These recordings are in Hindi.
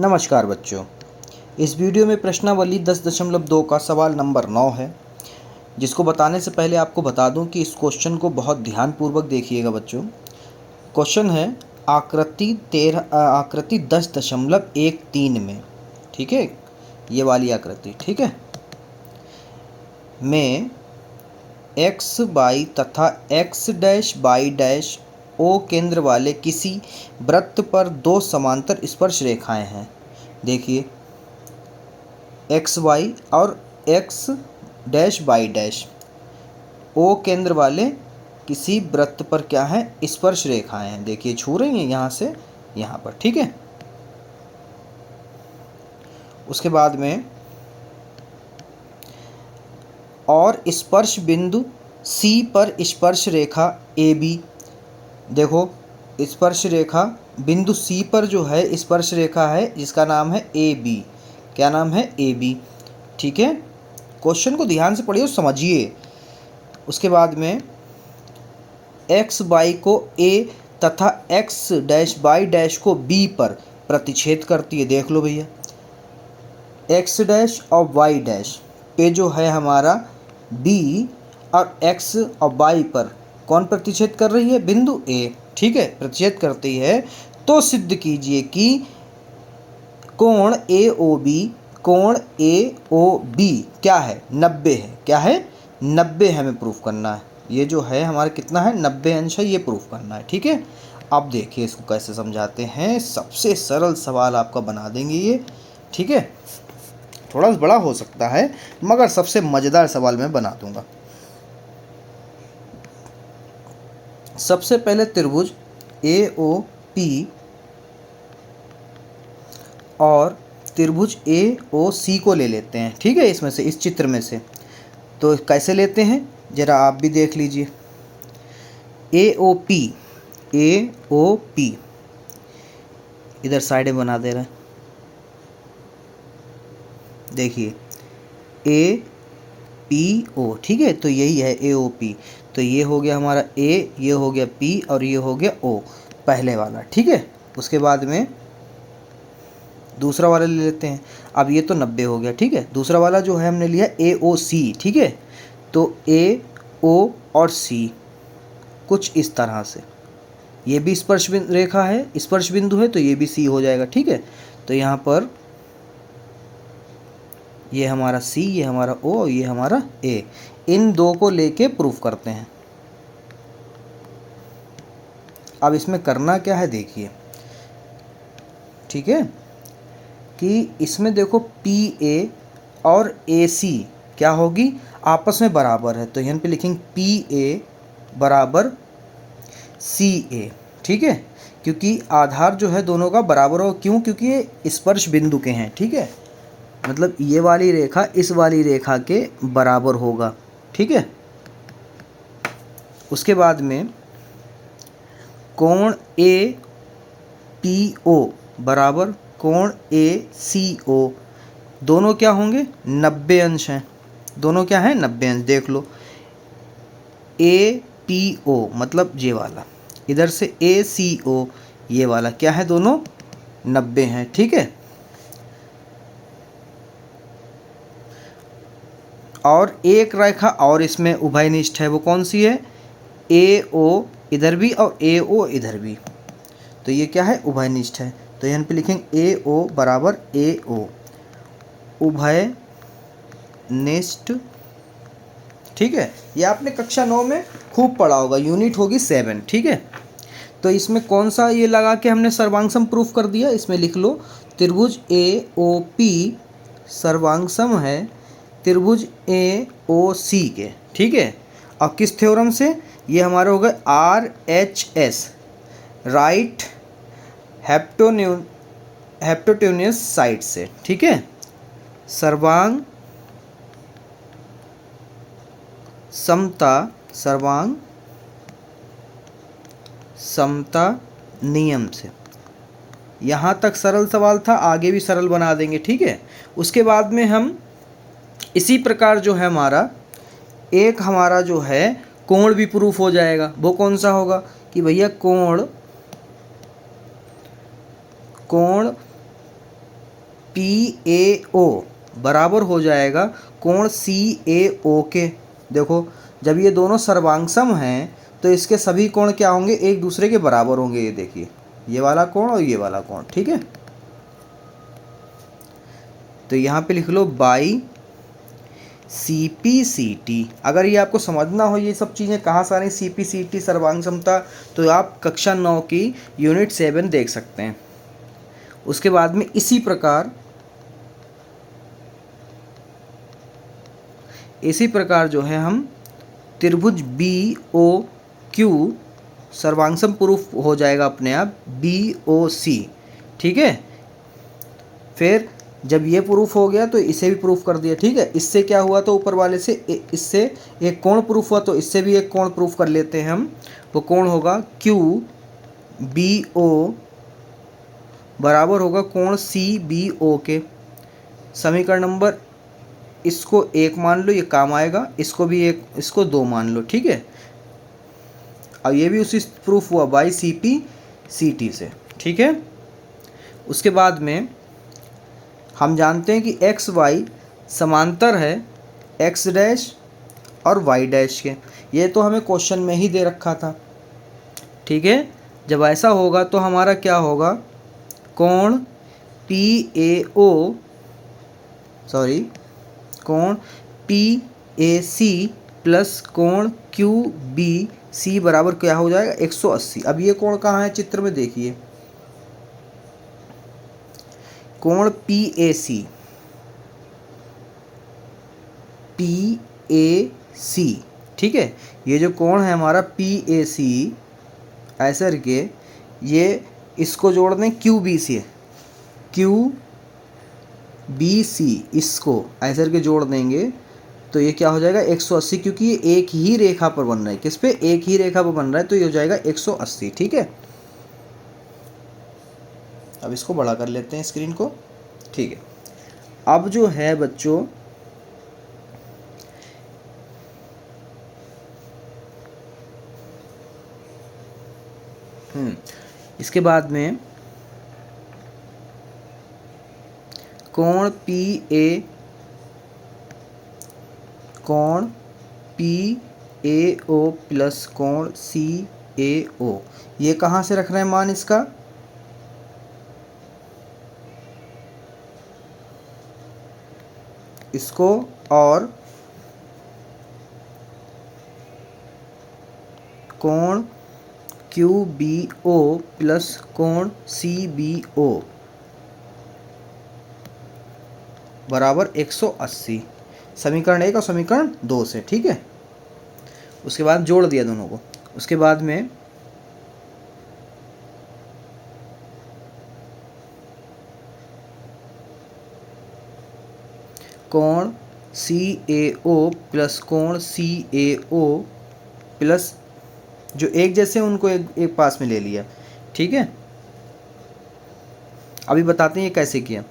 नमस्कार बच्चों, इस वीडियो में प्रश्नावली 10.2 का सवाल नंबर 9 है। जिसको बताने से पहले आपको बता दूं कि इस क्वेश्चन को बहुत ध्यानपूर्वक देखिएगा बच्चों। क्वेश्चन है आकृति 10.13 में, ठीक है, ये वाली आकृति, ठीक है, में एक्स बाई तथा X dash Y dash O केंद्र वाले किसी वृत्त पर दो समांतर स्पर्श रेखाएं हैं। देखिए, एक्स वाई और X dash Y dash O केंद्र वाले किसी वृत्त पर क्या है, स्पर्श रेखाएं हैं। देखिए, छू रही हैं यहाँ से यहाँ पर, ठीक है। उसके बाद में और स्पर्श बिंदु सी पर स्पर्श रेखा ए बी। देखो, स्पर्श रेखा बिंदु सी पर जो है स्पर्श रेखा है जिसका नाम है ए बी। क्या नाम है? ए बी, ठीक है। क्वेश्चन को ध्यान से पढ़िए और समझिए। उसके बाद में एक्स बाई को ए तथा एक्स डैश बाई डैश को बी पर प्रतिच्छेद करती है। देख लो भैया, एक्स डैश और वाई डैश पे जो है हमारा बी और एक्स और वाई पर कौन प्रतिच्छेद कर रही है? बिंदु ए, ठीक है, प्रतिच्छेद करती है। तो सिद्ध कीजिए कि कोण ए ओ बी क्या है? 90 है। क्या है? 90 हमें प्रूफ करना है। ये जो है हमारा कितना है? 90 अंश है, ये प्रूफ करना है, ठीक है। अब देखिए इसको कैसे समझाते हैं। सबसे सरल सवाल आपका बना देंगे ये, ठीक है। थोड़ा बड़ा हो सकता है मगर सबसे मज़ेदार सवाल मैं बना दूंगा। सबसे पहले त्रिभुज ए ओ पी और त्रिभुज ए ओ सी को ले लेते हैं, ठीक है। इसमें से, इस चित्र में से तो कैसे लेते हैं ज़रा आप भी देख लीजिए। ए ओ पी इधर साइड में बना दे रहे हैं। देखिए, ए पी ओ, ठीक है, तो यही है ए ओ पी। तो ये हो गया हमारा ए, ये हो गया पी और ये हो गया ओ, पहले वाला, ठीक है। उसके बाद में दूसरा वाला ले लेते हैं। अब ये तो 90 हो गया, ठीक है। दूसरा वाला जो है हमने लिया ए ओ सी, ठीक है। तो ए ओ और सी कुछ इस तरह से, ये भी स्पर्श रेखा है, स्पर्श बिंदु है, तो ये भी सी हो जाएगा, ठीक है। तो यहाँ पर ये हमारा सी, ये हमारा ओ और ये हमारा ए। इन दो को लेके प्रूफ करते हैं। अब इसमें करना क्या है देखिए, ठीक है, कि इसमें देखो पी ए और ए सी क्या होगी? आपस में बराबर है। तो यहाँ पे लिखेंगे पी ए बराबर सी ए, ठीक है, क्योंकि आधार जो है दोनों का बराबर हो। क्यों? क्योंकि ये स्पर्श बिंदु के हैं, ठीक है। मतलब ये वाली रेखा इस वाली रेखा के बराबर होगा, ठीक है। उसके बाद में कोण ए पी ओ बराबर कोण ए सी ओ, दोनों क्या होंगे? 90 अंश हैं। दोनों क्या हैं? 90 अंश। देख लो, ए पी ओ मतलब ये वाला, इधर से ए सी ओ ये वाला क्या है? दोनों 90 हैं, ठीक है। और एक रेखा और इसमें उभयनिष्ठ है, वो कौन सी है? ए ओ इधर भी और ए ओ इधर भी, तो ये क्या है? उभयनिष्ठ है। तो यहाँ पे लिखेंगे ए ओ बराबर ए ओ, उभयनिष्ठ, ठीक है। ये आपने कक्षा 9 में खूब पढ़ा होगा, यूनिट होगी 7, ठीक है। तो इसमें कौन सा ये लगा के हमने सर्वांगसम प्रूफ कर दिया? इसमें लिख लो त्रिभुज ए ओ पी सर्वांगसम है त्रिभुज ए ओ सी के, ठीक है। अब किस थ्योरम से? ये हमारे हो गए RHS, राइट हेप्टोट्यूनियस साइड से, ठीक है। सर्वांग समता नियम से। यहाँ तक सरल सवाल था, आगे भी सरल बना देंगे, ठीक है। उसके बाद में हम इसी प्रकार जो है हमारा जो है कोण भी प्रूफ हो जाएगा। वो कौन सा होगा? कि भैया कोण PAO बराबर हो जाएगा कोण CAO के। देखो जब ये दोनों सर्वांगसम हैं तो इसके सभी कोण क्या होंगे, एक दूसरे के बराबर होंगे। ये देखिए, ये वाला कोण और ये वाला कोण, ठीक है। तो यहाँ पे लिख लो बाई CPCT। अगर ये आपको समझना हो ये सब चीज़ें कहाँ से आ रही, CPCT सर्वांग समता, तो आप कक्षा 9 की यूनिट 7 देख सकते हैं। उसके बाद में इसी प्रकार जो है हम त्रिभुज BOQ सर्वांगसम प्रूफ हो जाएगा अपने आप BOC, ठीक है। फिर जब ये प्रूफ हो गया तो इसे भी प्रूफ कर दिया, ठीक है। इससे क्या हुआ तो ऊपर वाले से इससे एक कोण प्रूफ हुआ, तो इससे भी एक कोण प्रूफ कर लेते हैं हम। वो कोण होगा QBO बराबर होगा कोण CBO के। समीकरण नंबर इसको 1 मान लो, ये काम आएगा। इसको भी 1, इसको 2 मान लो, ठीक है। अब ये भी उसी प्रूफ हुआ बाई CPCT से, ठीक है। उसके बाद में हम जानते हैं कि XY समांतर है X डैश और Y डैश के। ये तो हमें क्वेश्चन में ही दे रखा था, ठीक है। जब ऐसा होगा तो हमारा क्या होगा, कोण PAC प्लस कोण QBC बराबर क्या हो जाएगा 180। अब ये कोण कहाँ है चित्र में, देखिए कोण PAC ठीक है। ये जो कोण है हमारा PAC ऐसा करके ये इसको जोड़ दें QBC इसको ऐसा करके जोड़ देंगे तो ये क्या हो जाएगा 180, क्योंकि ये एक ही रेखा पर बन रहा है। किस पे, एक ही रेखा पर बन रहा है, तो ये हो जाएगा 180, ठीक है। अब इसको बड़ा कर लेते हैं स्क्रीन को, ठीक है। अब जो है बच्चों इसके बाद में कोण PAO प्लस कोण CAO, ये कहाँ से रख रहे हैं मान इसका, इसको और कोण QBO प्लस कोण CBO बराबर 180, समीकरण 1 और समीकरण 2 से, ठीक है। उसके बाद जोड़ दिया दोनों को। उसके बाद में कोण CAO प्लस कोण CAO प्लस जो एक जैसे उनको एक पास में ले लिया, ठीक है। अभी बताते हैं ये कैसे किया।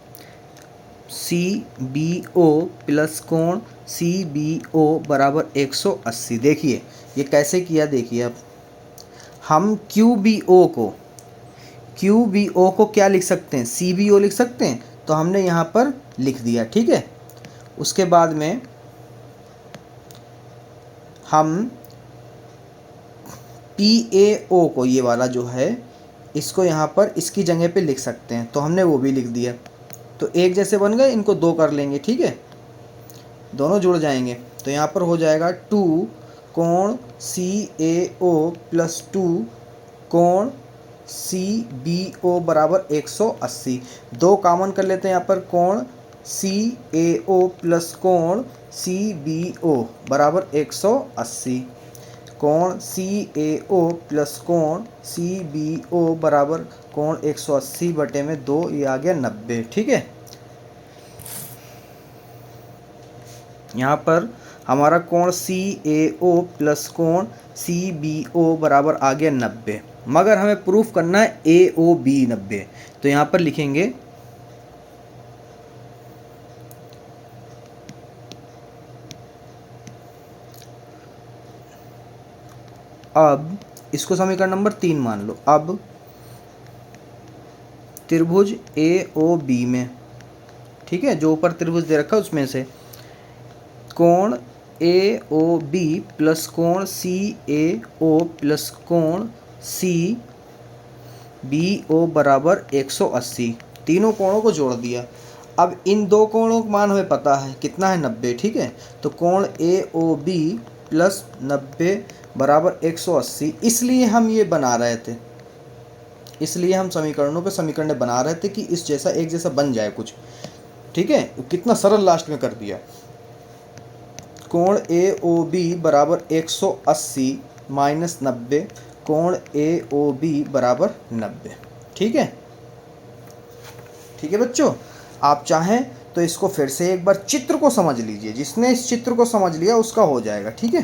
CBO प्लस कोण CBO बराबर 180। देखिए ये कैसे किया, देखिए अब हम QBO को क्या लिख सकते हैं, CBO लिख सकते हैं, तो हमने यहाँ पर लिख दिया, ठीक है। उसके बाद में हम PAO को, ये वाला जो है, इसको यहाँ पर इसकी जगह पे लिख सकते हैं, तो हमने वो भी लिख दिया। तो एक जैसे बन गए, इनको 2 कर लेंगे, ठीक है, दोनों जुड़ जाएंगे। तो यहाँ पर हो जाएगा 2 कोण CAO प्लस 2 कोण CBO बराबर 180। 2 कॉमन कर लेते हैं यहाँ पर, कोण CAO प्लस कोण CBO बराबर 180। कोण CAO प्लस कोण CBO बराबर कोण 180 बटे में 2, ये आ गया 90, ठीक है। यहाँ पर हमारा कोण CAO प्लस कोण CBO बराबर आ गया 90, मगर हमें प्रूफ करना है AOB 90। तो यहाँ पर लिखेंगे अब इसको समीकरण नंबर 3 मान लो। अब त्रिभुज AOB में ठीक है, जो ऊपर त्रिभुज दे रखा है उसमें से कोण ए ओ बी प्लस कोण सी ए ओ प्लस कोण सी बी ओ बराबर 180। तीनों कोणों को जोड़ दिया। अब इन दो कोणों का मान हमें पता है कितना है, 90। ठीक है, तो कोण ए ओ बी प्लस 90 बराबर 180। इसलिए हम ये बना रहे थे, इसलिए हम समीकरणों पे समीकरण बना रहे थे कि इस जैसा एक जैसा बन जाए कुछ। ठीक है, कितना सरल लास्ट में कर दिया। कोण ए ओ बी बराबर 180 माइनस 90, कोण ए ओ बी बराबर 90। ठीक है, ठीक है बच्चों, आप चाहें तो इसको फिर से एक बार चित्र को समझ लीजिए। जिसने इस चित्र को समझ लिया उसका हो जाएगा। ठीक है।